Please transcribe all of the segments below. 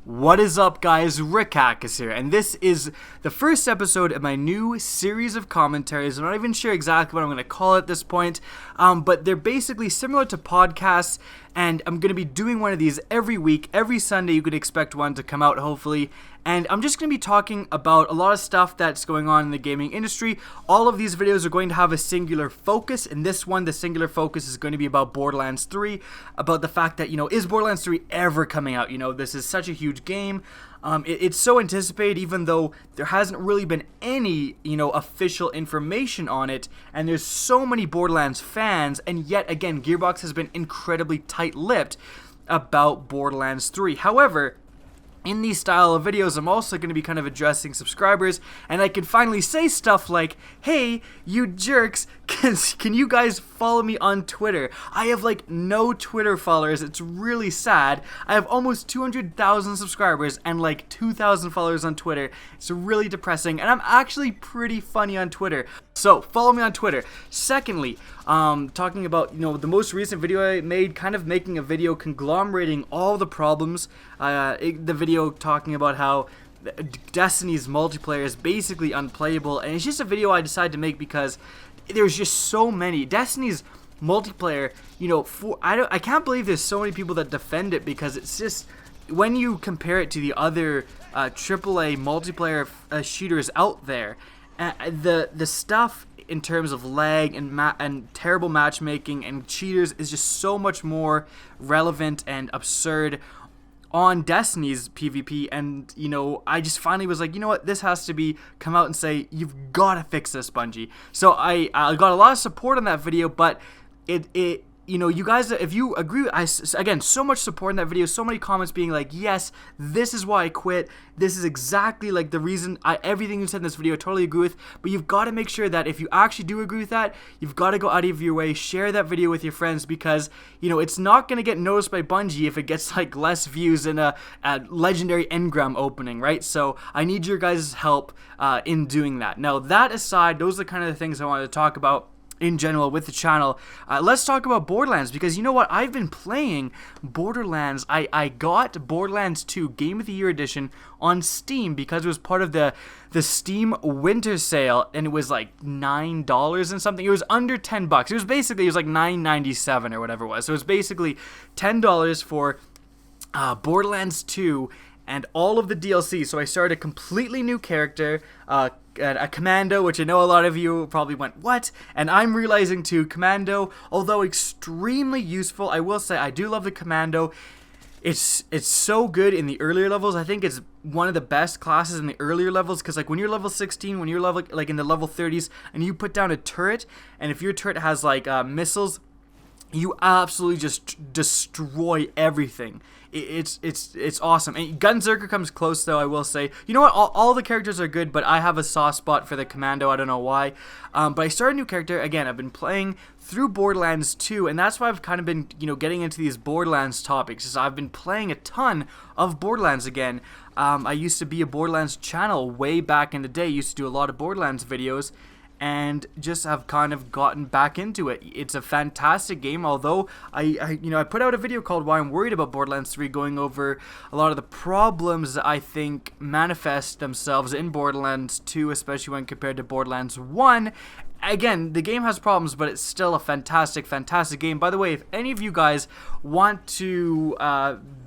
What is up, guys? Kackis here, and this is the first episode of my new series of commentaries. I'm not even sure exactly what I'm going to call it at this point, but they're basically similar to podcasts, and I'm going to be doing one of these every week. Every Sunday you could expect one to come out, hopefully, and I'm just going to be talking about a lot of stuff that's going on in the gaming industry. All of these videos are going to have a singular focus. In this one, the singular focus is going to be about Borderlands 3, about the fact that, is Borderlands 3 ever coming out? This is such a huge game. It's so anticipated, even though there hasn't really been any, official information on it, and there's so many Borderlands fans, and yet again, Gearbox has been incredibly tight-lipped about Borderlands 3. However, in these style of videos, I'm also going to be kind of addressing subscribers, and I can finally say stuff like, hey, you jerks, can you guys follow me on Twitter? I have no Twitter followers. It's really sad. I have almost 200,000 subscribers and 2,000 followers on Twitter. It's really depressing, and I'm actually pretty funny on Twitter. So follow me on Twitter. Secondly, talking about the most recent video I made, kind of making a video conglomerating all the problems. The video talking about how Destiny's multiplayer is basically unplayable, and it's just a video I decided to make because there's just so many. Destiny's multiplayer, I can't believe there's so many people that defend it, because it's just, when you compare it to the other AAA multiplayer shooters out there, the stuff in terms of lag and terrible matchmaking and cheaters is just so much more relevant and absurd on Destiny's PvP, and I just finally was like, you know what, this has to come out and say, you've got to fix this, Bungie. So I got a lot of support on that video, but you guys, if you agree, again, so much support in that video, so many comments being like, yes, this is why I quit, this is exactly the reason, everything you said in this video I totally agree with. But you've got to make sure that if you actually do agree with that, you've got to go out of your way, share that video with your friends, because it's not going to get noticed by Bungie if it gets less views in a legendary engram opening, right? So I need your guys' help in doing that. Now, that aside, those are the kind of the things I wanted to talk about in general with the channel. Let's talk about Borderlands, because you know what, I've been playing Borderlands. I got Borderlands 2 Game of the Year Edition on Steam because it was part of the Steam winter sale, and it was $9 and something. It was under $10. It was $9.97 or whatever it was. So it was basically $10 for Borderlands 2 and all of the DLC. So I started a completely new character, a commando, which I know a lot of you probably went, what? And I'm realizing too, commando, although extremely useful, I will say I do love the commando. It's so good in the earlier levels. I think it's one of the best classes in the earlier levels, because when you're level 16, when you're level in the level 30s, and you put down a turret, and if your turret has missiles, you absolutely just destroy everything. It's awesome. And Gunzerker comes close, though, I will say. You know what? All the characters are good, but I have a soft spot for the commando. I don't know why. But I started a new character. Again, I've been playing through Borderlands 2, and that's why I've kind of been, getting into these Borderlands topics. Is I've been playing a ton of Borderlands again. I used to be a Borderlands channel way back in the day. I used to do a lot of Borderlands videos, and just have kind of gotten back into it. It's a fantastic game, although I put out a video called Why I'm Worried About Borderlands 3, going over a lot of the problems that I think manifest themselves in Borderlands 2, especially when compared to Borderlands 1. Again, the game has problems, but it's still a fantastic, fantastic game. By the way, if any of you guys want to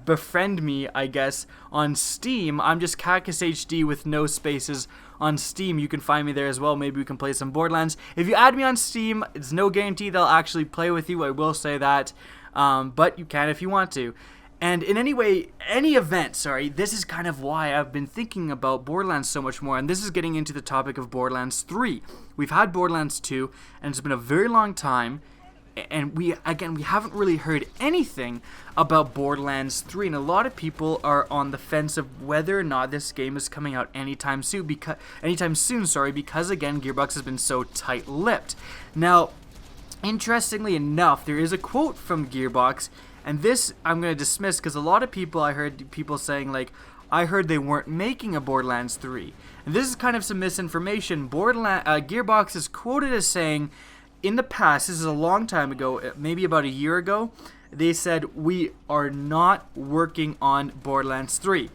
befriend me, I guess, on Steam, I'm just KackisHD with no spaces on Steam. You can find me there as well. Maybe we can play some Borderlands. If you add me on Steam, it's no guarantee they'll actually play with you. I will say that, but you can if you want to. And in any event, this is kind of why I've been thinking about Borderlands so much more, and this is getting into the topic of Borderlands 3. We've had Borderlands 2, and it's been a very long time, and we haven't really heard anything about Borderlands 3, and a lot of people are on the fence of whether or not this game is coming out anytime soon, because again, Gearbox has been so tight-lipped. Now, interestingly enough, there is a quote from Gearbox, and this I'm going to dismiss because a lot of people, I heard people saying I heard they weren't making a Borderlands 3. And this is kind of some misinformation. Gearbox is quoted as saying, in the past, this is a long time ago, maybe about a year ago, they said, we are not working on Borderlands 3.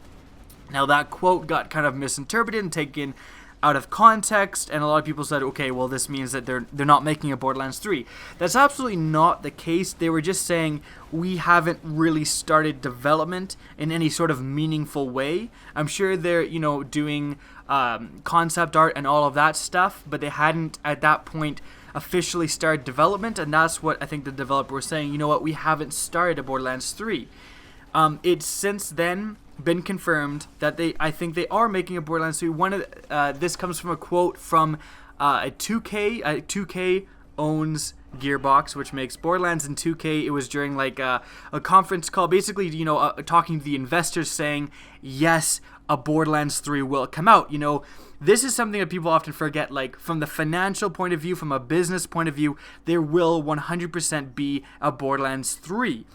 Now that quote got kind of misinterpreted and taken out of context, and a lot of people said, okay, well, this means that they're not making a Borderlands 3. That's absolutely not the case. They were just saying we haven't really started development in any sort of meaningful way. I'm sure they're, doing concept art and all of that stuff, but they hadn't at that point officially started development, and that's what I think the developer was saying. You know what, we haven't started a Borderlands 3. It's since then been confirmed that I think they are making a Borderlands 3. This comes from a quote from a 2K. 2K owns Gearbox, which makes Borderlands, and 2K. It was during like a conference call, basically, talking to the investors, saying yes, a Borderlands 3 will come out. This is something that people often forget. Like, from the financial point of view, from a business point of view, there will 100% be a Borderlands 3.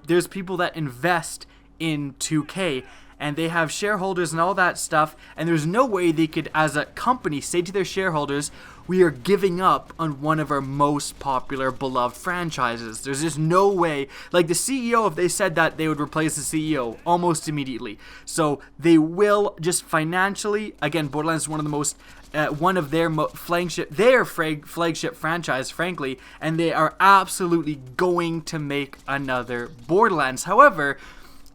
There's people that invest in 2K, and they have shareholders and all that stuff, and there's no way they could, as a company, say to their shareholders, we are giving up on one of our most popular, beloved franchises. There's just no way. Like, the CEO, if they said that, they would replace the CEO almost immediately. So they will, just financially, again, Borderlands is one of the most one of their flagship franchise, frankly, and they are absolutely going to make another Borderlands. However,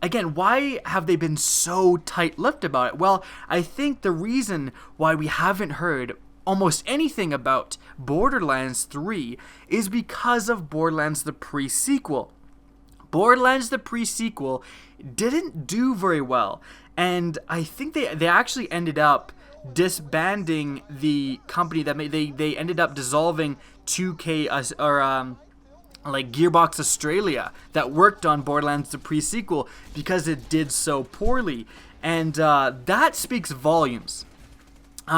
again, why have they been so tight-lipped about it? Well, I think the reason why we haven't heard almost anything about Borderlands 3 is because of Borderlands the pre-sequel. Borderlands the pre-sequel didn't do very well, and I think they actually ended up disbanding the company that they ended up dissolving 2K like Gearbox Australia that worked on Borderlands the pre-sequel because it did so poorly, and that speaks volumes,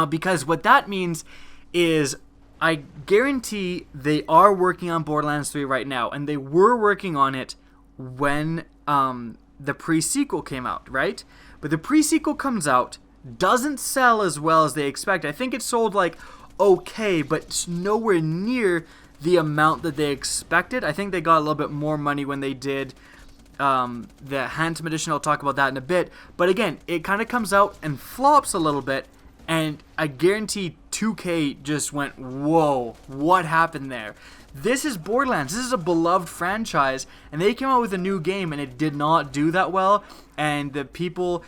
because what that means is I guarantee they are working on Borderlands 3 right now, and they were working on it when the pre-sequel came out, right? But the pre-sequel comes out, doesn't sell as well as they expect. I think it sold like okay, but nowhere near the amount that they expected. I think they got a little bit more money when they did the Handsome Edition. I'll talk about that in a bit. But again, it kind of comes out and flops a little bit, and I guarantee 2K just went, whoa, what happened there? This is Borderlands. This is a beloved franchise, and they came out with a new game, and it did not do that well. And the people,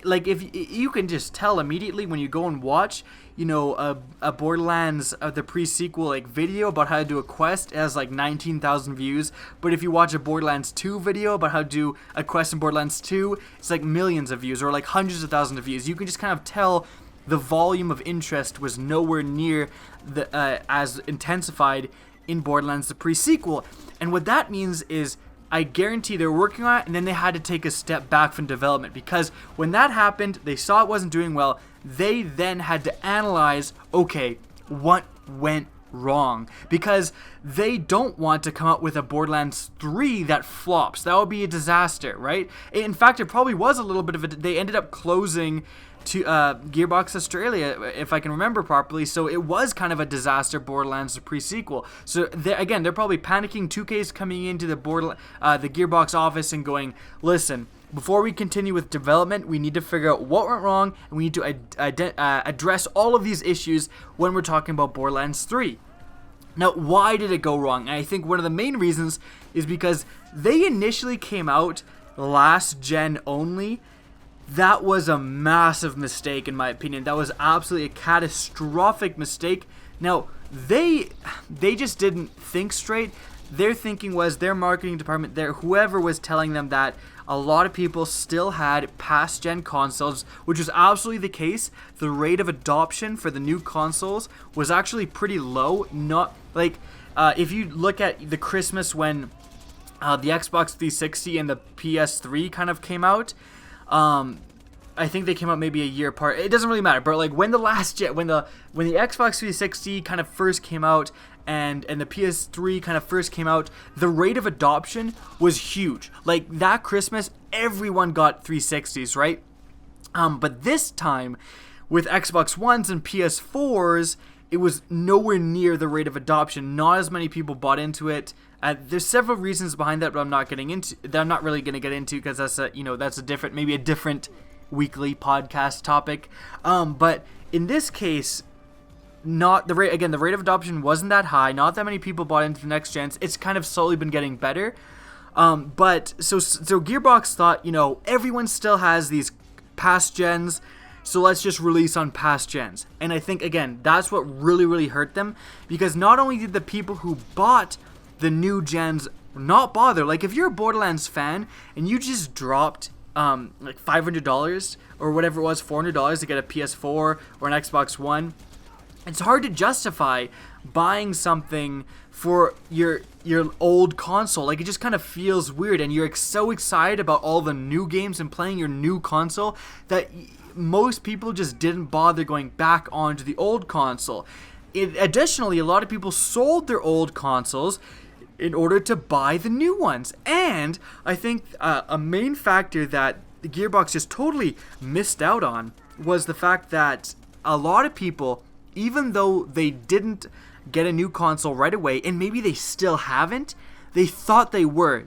like, if you can just tell immediately when you go and watch, a Borderlands, the pre-sequel, like, video about how to do a quest, it has like 19,000 views. But if you watch a Borderlands 2 video about how to do a quest in Borderlands 2, it's like millions of views, or like hundreds of thousands of views. You can just kind of tell the volume of interest was nowhere near as intensified in Borderlands the pre-sequel. And what that means is I guarantee they're working on it, and then they had to take a step back from development, because when that happened, they saw it wasn't doing well. They then had to analyze, okay, what went wrong? Because they don't want to come out with a Borderlands 3 that flops. That would be a disaster, right? In fact, it probably was a little bit of they ended up closing to Gearbox Australia, if I can remember properly, so it was kind of a disaster, Borderlands the pre-sequel. So they're probably panicking. 2K's coming into the Gearbox office and going, listen, before we continue with development, we need to figure out what went wrong, and we need to address all of these issues when we're talking about Borderlands 3. Now, why did it go wrong? And I think one of the main reasons is because they initially came out last gen only. That was a massive mistake, in my opinion. That was absolutely a catastrophic mistake. Now, they just didn't think straight. Their thinking was, their marketing department, whoever was telling them that a lot of people still had past-gen consoles, which was absolutely the case. The rate of adoption for the new consoles was actually pretty low. Not like, if you look at the Christmas when the Xbox 360 and the PS3 kind of came out, I think they came out maybe a year apart. It doesn't really matter, but like when the Xbox 360 kind of first came out and the PS3 kind of first came out, the rate of adoption was huge. Like that Christmas, everyone got 360s, right? But this time with Xbox Ones and PS4s, it was nowhere near the rate of adoption. Not as many people bought into it. There's several reasons behind that, but I'm not really going to get into, because that's a different weekly podcast topic. But in this case, not the rate. Again, the rate of adoption wasn't that high. Not that many people bought into the next gens. It's kind of slowly been getting better. But so Gearbox thought, everyone still has these past gens, so let's just release on past gens. And I think, again, that's what really, really hurt them, because not only did the people who bought the new gens not bother, like if you're a Borderlands fan and you just dropped like $500 or whatever it was, $400 to get a PS4 or an Xbox One, it's hard to justify buying something for your old console. Like, it just kind of feels weird, and you're so excited about all the new games and playing your new console that most people just didn't bother going back onto the old console. Additionally, a lot of people sold their old consoles in order to buy the new ones. And I think a main factor that the Gearbox just totally missed out on was the fact that a lot of people, even though they didn't get a new console right away, and maybe they still haven't, they thought they were.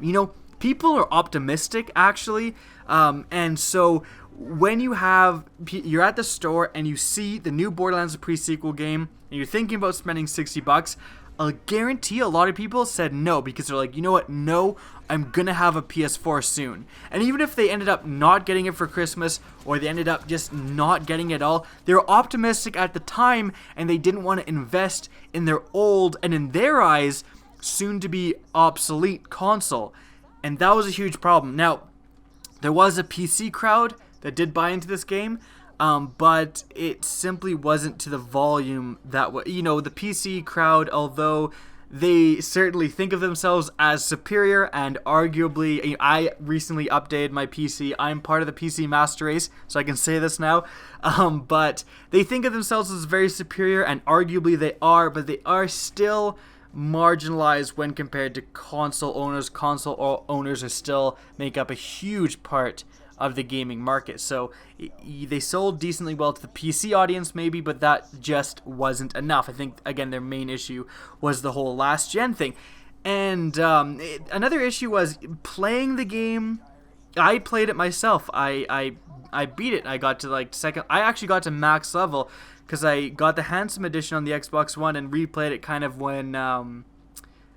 People are optimistic, actually, and so when you're at the store and you see the new Borderlands pre-sequel game, and you're thinking about spending $60, I'll guarantee a lot of people said no, because they're like, you know what, no, I'm gonna have a PS4 soon. And even if they ended up not getting it for Christmas, or they ended up just not getting it at all, they were optimistic at the time, and they didn't want to invest in their old, and in their eyes, soon to be obsolete console. And that was a huge problem. Now, there was a PC crowd that did buy into this game, but it simply wasn't to the volume that the PC crowd, although they certainly think of themselves as superior, and arguably, I recently updated my PC. I'm part of the PC master race, so I can say this now. But they think of themselves as very superior, and arguably they are, but they are still marginalized when compared to console owners. Console owners are still make up a huge part of the gaming market. So they sold decently well to the PC audience maybe, but that just wasn't enough. I think, again, their main issue was the whole last gen thing. And another issue was playing the game. I played it myself. I beat it. I got to I actually got to max level because I got the Handsome Edition on the Xbox One and replayed it kind of when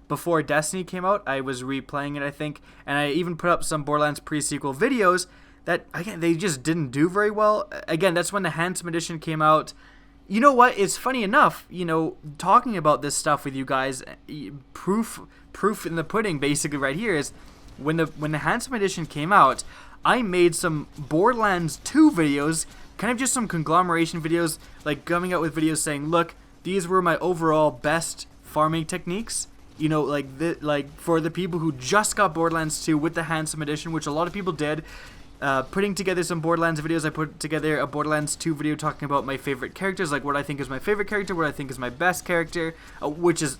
before Destiny came out. I was replaying it, I think, and I even put up some Borderlands pre-sequel videos that, again, they just didn't do very well. Again, that's when the Handsome Edition came out. You know what? It's funny enough, talking about this stuff with you guys, proof in the pudding basically right here is when the Handsome Edition came out, I made some Borderlands 2 videos, kind of just some conglomeration videos, like coming out with videos saying, look, these were my overall best farming techniques. For the people who just got Borderlands 2 with the Handsome Edition, which a lot of people did. Putting together some Borderlands videos. I put together a Borderlands 2 video talking about my favorite characters, like what I think is my favorite character, what I think is my best character, which is,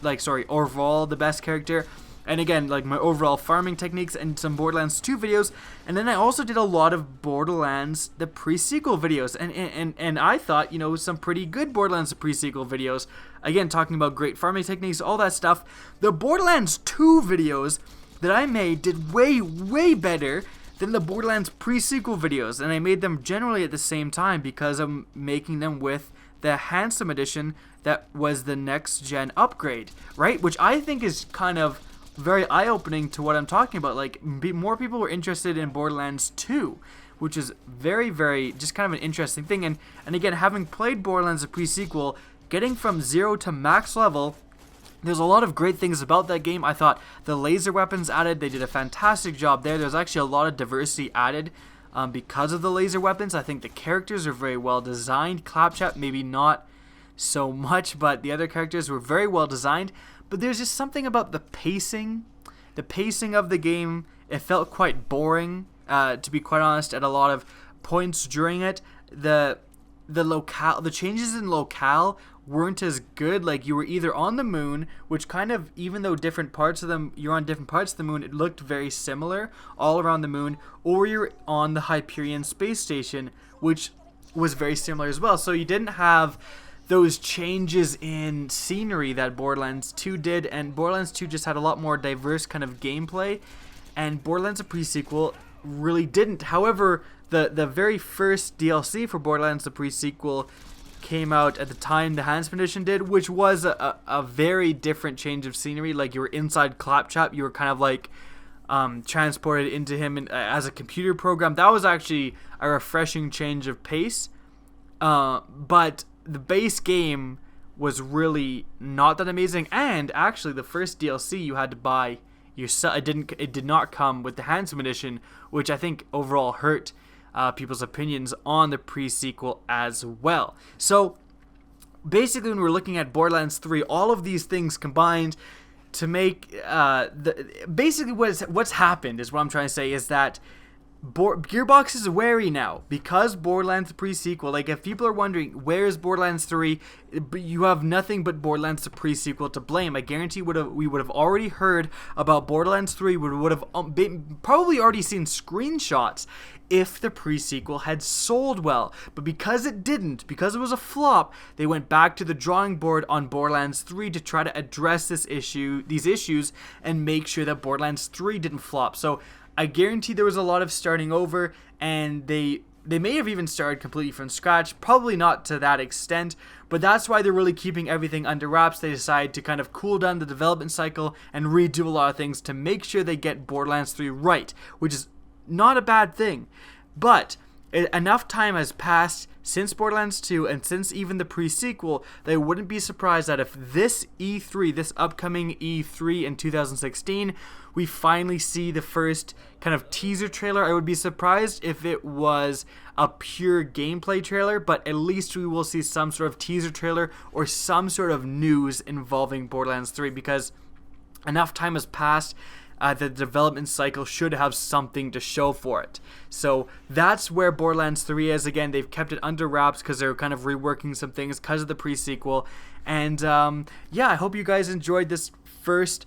overall the best character. And again, my overall farming techniques, and some Borderlands 2 videos. And then I also did a lot of Borderlands, the pre-sequel videos. And I thought, some pretty good Borderlands, the pre-sequel videos. Again, talking about great farming techniques, all that stuff. The Borderlands 2 videos that I made did way, way better than the Borderlands pre-sequel videos, and I made them generally at the same time because I'm making them with the Handsome Edition that was the next gen upgrade, right? Which I think is kind of very eye-opening to what I'm talking about. More people were interested in Borderlands 2, which is very, very just kind of an interesting thing. And again, having played Borderlands the pre-sequel, getting from 0 to max level, there's a lot of great things about that game. I thought the laser weapons added, they did a fantastic job there. There's actually a lot of diversity added because of the laser weapons. I think the characters are very well designed. Claptrap, maybe not so much, but the other characters were very well designed. But there's just something about the pacing of the game. It felt quite boring, to be quite honest, at a lot of points during it. The changes in locale weren't as good. You were either on the moon, which kind of, even though you're on different parts of the moon, it looked very similar all around the moon, or you're on the Hyperion space station, which was very similar as well. So you didn't have those changes in scenery that Borderlands 2 did, and Borderlands 2 just had a lot more diverse kind of gameplay, and Borderlands, a pre-sequel, really didn't. However, the very first DLC for Borderlands, the pre-sequel, came out at the time the Handsome Edition did, which was a very different change of scenery. Like, you were inside Claptrap, you were kind of like transported into him as a computer program. That was actually a refreshing change of pace. But the base game was really not that amazing. And actually, the first DLC you had to buy yourself. It did not come with the Handsome Edition, which I think overall hurt people's opinions on the pre-sequel as well. So basically, when we're looking at Borderlands 3, all of these things combined to make basically what's happened is what I'm trying to say is that Gearbox is wary now because Borderlands pre-sequel. Like, if people are wondering where's Borderlands 3, you have nothing but Borderlands the pre-sequel to blame. I guarantee we would have already heard about Borderlands 3. We would have probably already seen screenshots if the pre-sequel had sold well. But because it didn't, because it was a flop, they went back to the drawing board on Borderlands 3 to try to address these issues, and make sure that Borderlands 3 didn't flop. So I guarantee there was a lot of starting over, and they may have even started completely from scratch. Probably not to that extent, but that's why they're really keeping everything under wraps. They decided to kind of cool down the development cycle and redo a lot of things to make sure they get Borderlands 3 right, which is not a bad thing. But enough time has passed since Borderlands 2 and since even the pre-sequel, they wouldn't be surprised that if this E3, this upcoming E3 in 2016, we finally see the first kind of teaser trailer. I would be surprised if it was a pure gameplay trailer, but at least we will see some sort of teaser trailer or some sort of news involving Borderlands 3, because enough time has passed. The development cycle should have something to show for it. So that's where Borderlands 3 is. Again, they've kept it under wraps because they're kind of reworking some things because of the pre-sequel. And yeah, I hope you guys enjoyed this first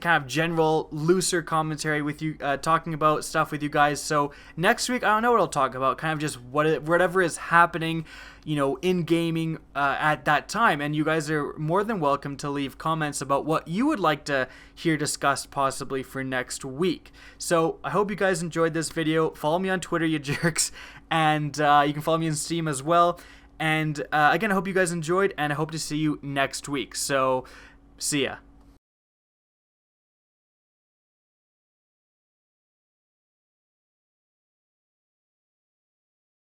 kind of general, looser commentary with you, talking about stuff with you guys. So next week, I don't know what I'll talk about, kind of just whatever is happening, you know, in gaming at that time. And you guys are more than welcome to leave comments about what you would like to hear discussed possibly for next week. So I hope you guys enjoyed this video. Follow me on Twitter, you jerks, and you can follow me on Steam as well. And again, I hope you guys enjoyed, and I hope to see you next week. So see ya.